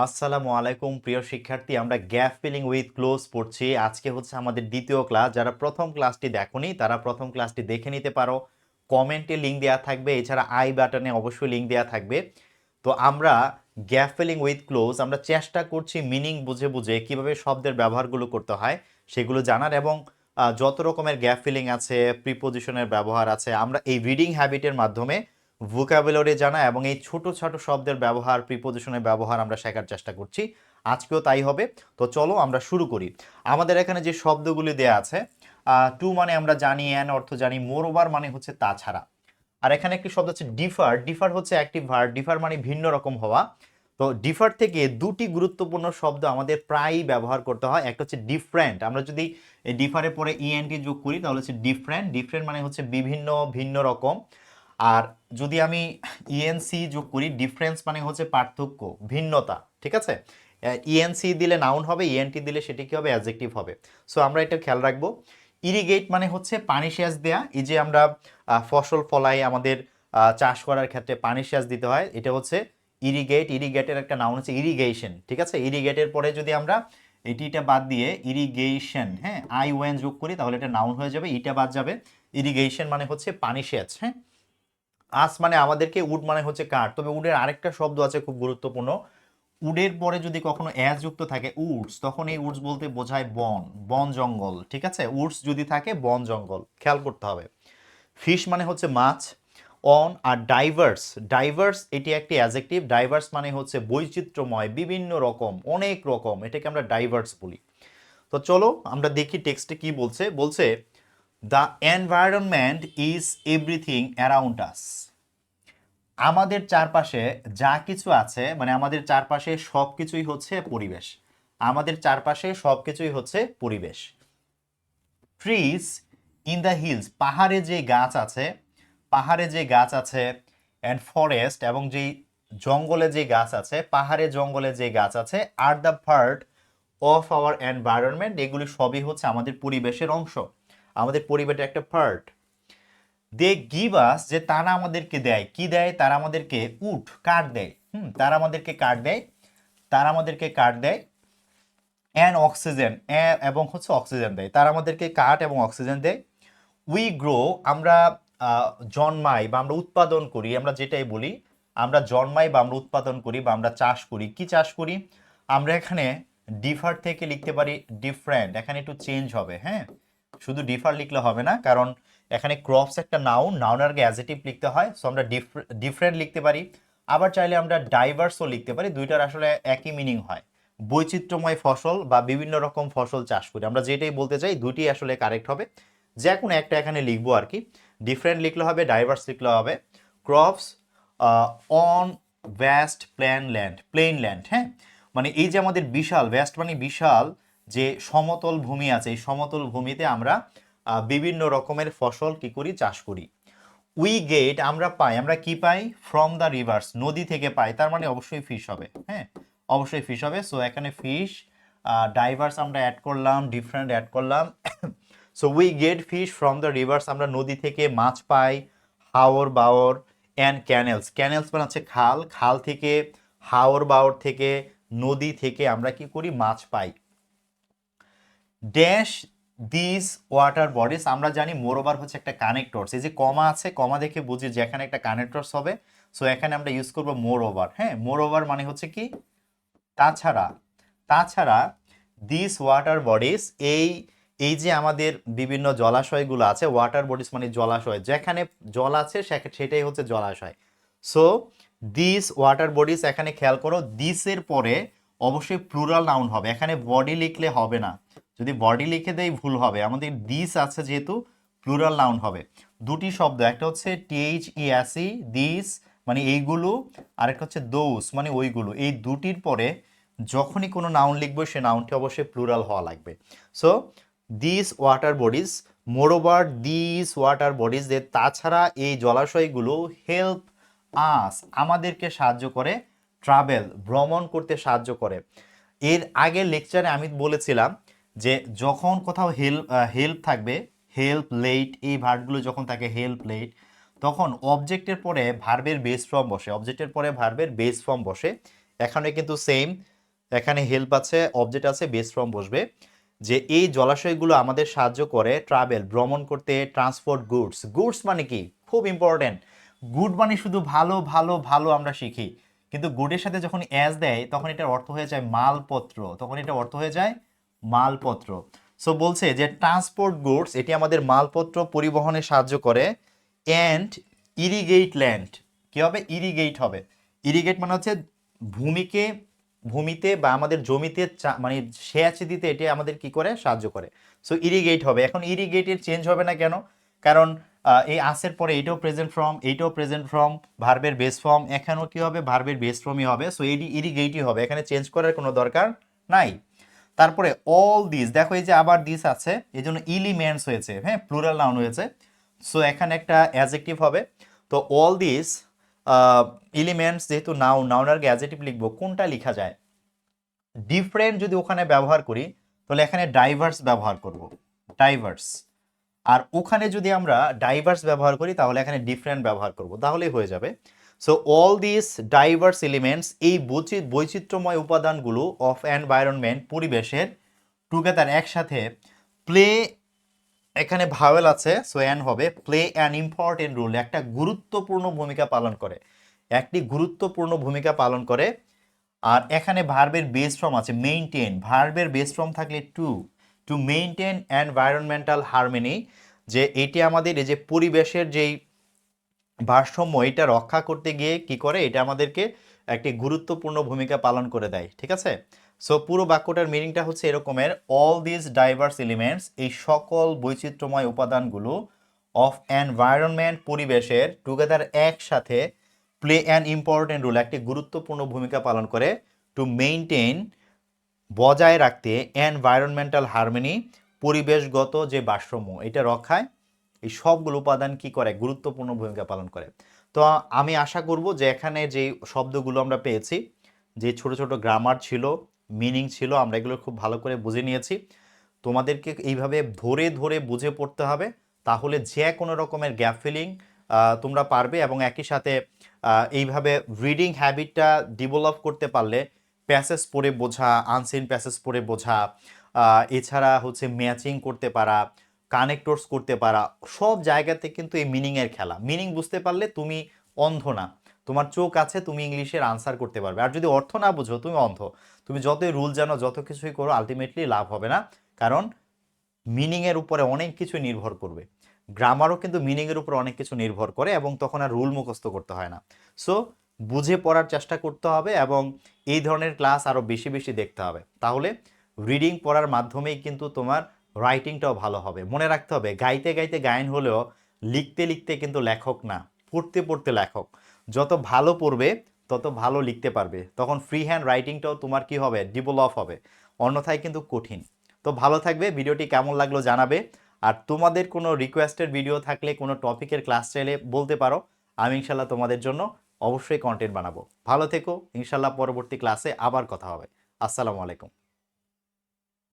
আসসালামু আলাইকুম প্রিয় শিক্ষার্থী, আমরা গ্যাপ ফিলিং উইথ ক্লোজ পড়ছি। আজকে হচ্ছে আমাদের দ্বিতীয় ক্লাস। যারা প্রথম ক্লাসটি দেখোনি তারা প্রথম ক্লাসটি দেখে নিতে পারো। কমেন্টে লিঙ্ক দেওয়া থাকবে, এছাড়া আই বাটনে অবশ্যই লিঙ্ক দেওয়া থাকবে। তো আমরা গ্যাপ ফিলিং উইথ ক্লোজ আমরা চেষ্টা করছি মিনিং বুঝে বুঝে কিভাবে শব্দের ব্যবহারগুলো করতে হয় সেগুলো জানার, এবং যত রকমের গ্যাপ ফিলিং আছে, প্রিপোজিশনের ব্যবহার আছে, আমরা এই রিডিং হ্যাবিটের মাধ্যমে ভোকাবুলারি জানা এবং এই ছোট ছোট শব্দের ব্যবহার, প্রিপোজিশনের ব্যবহার আমরা শেখার চেষ্টা করছি। আজকেও তাই হবে। তো চলো আমরা শুরু করি। আমাদের এখানে যে শব্দগুলি দেয়া আছে, টু মানে আমরা জানি, অ্যান অর্থ জানি, মোর ওভার মানে হচ্ছে তাছাড়া। আর এখানে একটি শব্দ হচ্ছে ডিফার। ডিফার হচ্ছে অ্যাক্টিভ ভার্ব। ডিফার মানে ভিন্ন রকম হওয়া। তো ডিফার থেকে দুটি গুরুত্বপূর্ণ শব্দ আমাদের প্রায়ই ব্যবহার করতে হয়। একটা হচ্ছে ডিফারেন্ট। আমরা যদি এই ডিফারের পরে ইএনটি যোগ করি তাহলে হচ্ছে ডিফারেন্ট। ডিফারেন্ট মানে হচ্ছে বিভিন্ন, ভিন্ন রকম। আর যদি আমি ইএনসি যোগ করি, ডিফারেন্স মানে হচ্ছে পার্থক্য, ভিন্নতা। ঠিক আছে, ইএনসি দিলে নাউন হবে, ইএনটি দিলে সেটি কি হবে, অ্যাডজেক্টিভ হবে। সো আমরা এটা খেয়াল রাখবো। ইরিগেট মানে হচ্ছে পানি সেচ দেয়া। এই যে আমরা ফসল ফলাই, আমাদের চাষ করার ক্ষেত্রে পানি সেচ দিতে হয়, এটা হচ্ছে ইরিগেট। ইরিগেটের একটা নাউন হচ্ছে ইরিগেশন। ঠিক আছে, ইরিগেটের পরে যদি আমরা এটিটা বাদ দিয়ে ইরিগেশন, হ্যাঁ, আই ওয়েন যোগ করি তাহলে এটা নাউন হয়ে যাবে, ইটা বাদ যাবে। ইরিগেশন মানে হচ্ছে পানি সেচ। হ্যাঁ, আস মানে আমাদেরকে, উড মানে হচ্ছে কাঠ। তবে উডের আরেকটা শব্দ আছে খুব গুরুত্বপূর্ণ। উডের পরে যদি কখনো অ্যাজ যুক্ত থাকে উডস, তখন এই উডস বলতে বোঝায় বন, বন জঙ্গল। ঠিক আছে, উডস যদি থাকে বন জঙ্গল, খেয়াল করতে হবে। ফিশ মানে হচ্ছে মাছ। অন আর ডাইভার্স, ডাইভার্স এটি একটি অ্যাডজেক্টিভ। ডাইভার্স মানে হচ্ছে বৈচিত্র্যময়, বিভিন্ন রকম, অনেক রকম, এটাকে আমরা ডাইভার্স বলি। তো চলো আমরা দেখি টেক্সটে কি বলছে। বলছে the environment is everything around us. আমাদের চারপাশে যা কিছু আছে, মানে আমাদের চারপাশে সব কিছুই হচ্ছে পরিবেশ। আমাদের চারপাশে সব কিছুই হচ্ছে পরিবেশ। ট্রিজ ইন দ্য হিলস, পাহাড়ে যে গাছ আছে, পাহাড়ে যে গাছ আছে, অ্যান্ড ফরেস্ট এবং যেই জঙ্গলে যে গাছ আছে, পাহাড়ে জঙ্গলে যে গাছ আছে, are the part of our environment, এগুলি সবই হচ্ছে আমাদের পরিবেশের অংশ, আমাদের পরিবেশের একটা পার্ট। দে গিভ আস, যে তারা আমাদেরকে দেয়, কি দেয়, তারা আমাদেরকে উড, কাঠ দেয়। তারা আমাদেরকে কাঠ দেয়, তারা আমাদেরকে কাঠ দেয়। অ্যান্ড অক্সিজেন, এবং হচ্ছে অক্সিজেন দেয়। তারা আমাদেরকে কাঠ এবং অক্সিজেন দেয়। উই গ্রো, আমরা জন্মাই বা আমরা উৎপাদন করি, আমরা যেটাই বলি, আমরা জন্মাই বা আমরা উৎপাদন করি বা আমরা চাষ করি। কি চাষ করি? আমরা এখানে ডিফার থেকে লিখতে পারি ডিফারেন্ট, এখানে একটু চেঞ্জ হবে। হ্যাঁ, শুধু ডিফার লিখলে হবে না, কারণ এখানে ক্রপস একটা নাউন, নাউনের আগে অ্যাডজেক্টিভ লিখতে হয়। সো আমরা ডিফারেন্ট লিখতে পারি। আবার চাইলে আমরা ডাইভার্সও লিখতে পারি, দুইটার আসলে একই মিনিং হয়। বৈচিত্র্যময় ফসল বা বিভিন্ন রকম ফসল চাষ করি, আমরা যেটাই বলতে চাই দুইটি আসলে কারেক্ট হবে। যে কোনো একটা এখানে লিখবো আর কি। ডিফারেন্ট লিখলে হবে, ডাইভার্স লিখলে হবে। Crops on vast plain land. হ্যাঁ, মানে এই যে আমাদের বিশাল, ভ্যাস্ট মানে বিশাল, যে সমতল ভূমি আছে, এই সমতল ভূমিতে আমরা বিভিন্ন রকমের ফসল কি করি, চাষ করি। উই গেট, আমরা পাই, আমরা কি পাই, ফ্রম দ্য রিভার্স, নদী থেকে পাই, তার মানে অবশ্যই ফিশ হবে। হ্যাঁ, অবশ্যই ফিশ হবে। সো এখানে ফিশ, ডাইভার্স আমরা অ্যাড করলাম, ডিফারেন্ট অ্যাড করলাম। So we get fish from the rivers, আমরা নদী থেকে মাছ পাই। হাওর বাওর অ্যান্ড ক্যানেলস, ক্যানেলস মানে হচ্ছে খাল, খাল থেকে, হাওর বাওর থেকে, নদী থেকে আমরা কি করি, মাছ পাই। ড্যাশ দিস ওয়াটার বডিস, আমরা জানি মোরওভার হচ্ছে একটা কানেক্টরস। এই যে কমা আছে, কমা দেখে বুঝি যে এখানে একটা কানেক্টরস হবে। সো এখানে আমরা ইউজ করবো মোরওভার। হ্যাঁ, মোরওভার মানে হচ্ছে কি, তাছাড়া। তাছাড়া দিস ওয়াটার বডিস, এই এই যে আমাদের বিভিন্ন জলাশয়গুলো আছে, ওয়াটার বডিস মানে জলাশয়, যেখানে জল আছে সেটাই হচ্ছে জলাশয়। সো দিস ওয়াটার বডিস, এখানে খেয়াল করো দিসের পরে অবশ্যই প্লুরাল নাউন হবে, এখানে বডি লিখলে হবে না। যদি বডি লিখে দেই ভুল হবে, আমাদের দিস আছে যেহেতু প্লুরাল নাউন হবে। দুটি শব্দ, একটা হচ্ছে THESE দিস মানে এইগুলো, আরেকটা হচ্ছে দোস মানে ওইগুলো। এই দুটির পরে যখনই কোনো নাউন লিখবো সে নাউনটি অবশ্যই প্লুরাল হওয়া লাগবে। So this water bodies, moreover this water bodies, যে তাছাড়া এই জলাশয়গুলো, হেল্প আস আমাদেরকে সাহায্য করে, ট্রাভেল ভ্রমণ করতে সাহায্য করে। এর আগের লেকচারে আমি বলেছিলাম যে যখন কোথাও হেল্প থাকবে, হেল্প লেট, এই ভার্বগুলো যখন থাকে হেল্প লেট, তখন অবজেক্টের পরে ভার্বের বেস ফর্ম বসে, অবজেক্টের পরে ভার্বের বেস ফর্ম বসে। এখানে কিন্তু সেম, এখানে হেল্প আছে, অবজেক্ট আছে, বেস ফ্রম বসবে। যে এই জলাশয়গুলো আমাদের সাহায্য করে ট্রাভেল, ভ্রমণ করতে, ট্রান্সপোর্ট গুডস। গুডস মানে কি, খুব ইম্পর্টেন্ট। গুড মানে শুধু ভালো ভালো ভালো আমরা শিখি, কিন্তু গুডের সাথে যখন অ্যাজ দেয় তখন এটার অর্থ হয়ে যায় মালপত্র, তখন এটা অর্থ হয়ে যায় মালপত্র। সো বলছে যে ট্রান্সপোর্ট গুডস, এটি আমাদের মালপত্র পরিবহনে সাহায্য করে। অ্যান্ড ইরিগেট ল্যান্ড, কি হবে, ইরিগেট হবে। ইরিগেট মানে হচ্ছে ভূমিকে, ভূমিতে বা আমাদের জমিতে মানে সেচ দিতে এটি আমাদের কি করে, সাহায্য করে। সো ইরিগেট হবে। এখন ইরিগেটের চেঞ্জ হবে না কেন? কারণ এই আসের পরে এইটাও প্রেজেন্ট ফর্ম, এইটাও প্রেজেন্ট ফর্ম, ভার্বের বেস ফর্ম, এখানেও কি হবে, ভার্বের বেস ফর্মই হবে। সো এটি ইরিগেটই হবে, এখানে চেঞ্জ করার কোনো দরকার নাই। তারপরে অল দিস, দেখো এই যে আবার দিস আছে, এই জন্য এলিমেন্টস হয়েছে, হ্যাঁ, প্লুরাল নাউন হয়েছে। সো এখানে একটা অ্যাডজেক্টিভ হবে। তো অল দিস এলিমেন্টস, যেহেতু নাউন, নাউনের আগে অ্যাডজেক্টিভ লিখবো, কোনটা লেখা যায়? ডিফারেন্ট যদি ওখানে ব্যবহার করি তাহলে এখানে ডাইভার্স ব্যবহার করব, ডাইভার্স। আর ওখানে যদি আমরা ডাইভার্স ব্যবহার করি তাহলে এখানে ডিফারেন্ট ব্যবহার করব, তাহলেই হয়ে যাবে। So all this diverse elements, এই বৈচিত্র্যময় উপাদানগুলো অফ এনভায়রনমেন্ট, পরিবেশের, টুগেদার একসাথে, প্লে, এখানে ভাওয়েল আছে সো অ্যান হবে, প্লে অ্যান ইম্পর্টেন্ট রোল, একটা গুরুত্বপূর্ণ ভূমিকা পালন করে, একটি গুরুত্বপূর্ণ ভূমিকা পালন করে। আর এখানে ভার্বের বেস ফর্ম আছে মেইনটেইন, ভার্বের বেস ফর্ম থাকলে to, to maintain environmental harmony, যে এটি আমাদের এই যে পরিবেশের যেই ভারসাম্য এটা রক্ষা করতে গিয়ে কি করে, এটা আমাদেরকে একটি গুরুত্বপূর্ণ ভূমিকা পালন করে দেয়, ঠিক আছে। সো পুরো বাক্যটার মিনিংটা হচ্ছে এরকমের, অল দিস ডাইভার্স এলিমেন্টস, এই সকল বৈচিত্র্যময় উপাদানগুলো, অফ এনভায়রনমেন্ট, পরিবেশের, টুগেদার একসাথে, প্লে অ্যান ইম্পর্টেন্ট রোল, একটি গুরুত্বপূর্ণ ভূমিকা পালন করে, টু মেইনটেইন, বজায় রাখতে, এনভায়রনমেন্টাল হারমোনি, পরিবেশগত যে ভারসাম্য এটা রক্ষায়, এই সবগুলো উপাদান কি করে, গুরুত্বপূর্ণ ভূমিকা পালন করে। তো আমি আশা করব যে এখানে যে শব্দগুলো আমরা পেয়েছি, যে ছোট ছোট গ্রামার ছিল, মিনিং ছিল, আমরা এগুলো খুব ভালো করে বুঝে নিয়েছি। তোমাদেরকে এইভাবে ধরে ধরে বুঝে পড়তে হবে, তাহলে যে কোনো রকমের গ্যাপ ফিলিং তোমরা পারবে। এবং একই সাথে এইভাবে রিডিং হ্যাবিটটা ডেভেলপ করতে পারলে প্যাসেজ পড়ে বোঝা, আনসিন প্যাসেজ পড়ে বোঝা, এছাড়া হচ্ছে ম্যাচিং করতে পারা, কানেক্টরস করতে পারা, সব জায়গাতে কিন্তু এই মিনিংয়ের খেলা। মিনিং বুঝতে পারলে তুমি অন্ধ না, তোমার চোখ আছে, তুমি ইংলিশের আনসার করতে পারবে। আর যদি অর্থ না বুঝো তুমি অন্ধ, তুমি যতই রুল জানো, যত কিছুই করো, আলটিমেটলি লাভ হবে না। কারণ মিনিংয়ের উপরে অনেক কিছু নির্ভর করবে, গ্রামারও কিন্তু মিনিংয়ের উপর অনেক কিছু নির্ভর করে, এবং তখন আর রুল মুখস্থ করতে হয় না। সো বুঝে পড়ার চেষ্টা করতে হবে, এবং এই ধরনের ক্লাস আরও বেশি বেশি দেখতে হবে, তাহলে রিডিং পড়ার মাধ্যমেই কিন্তু তোমার রাইটিংটাও ভালো হবে। মনে রাখতে হবে, গাইতে গাইতে গায়ন হলেও লিখতে লিখতে কিন্তু লেখক না, পড়তে পড়তে লেখক। যত ভালো পড়বে তত ভালো লিখতে পারবে, তখন ফ্রি হ্যান্ড রাইটিংটাও তোমার কি হবে, ডেভেলপ হবে, অন্যথায় কিন্তু কঠিন। তো ভালো থাকবে, ভিডিওটি কেমন লাগলো জানাবে। আর তোমাদের কোনো রিকোয়েস্টেড ভিডিও থাকলে, কোনো টপিকের ক্লাস চাইলে বলতে পারো, আমি ইনশাল্লাহ তোমাদের জন্য অবশ্যই কন্টেন্ট বানাবো। ভালো থেকো, ইনশাল্লাহ পরবর্তী ক্লাসে আবার কথা হবে। আসসালামু আলাইকুম।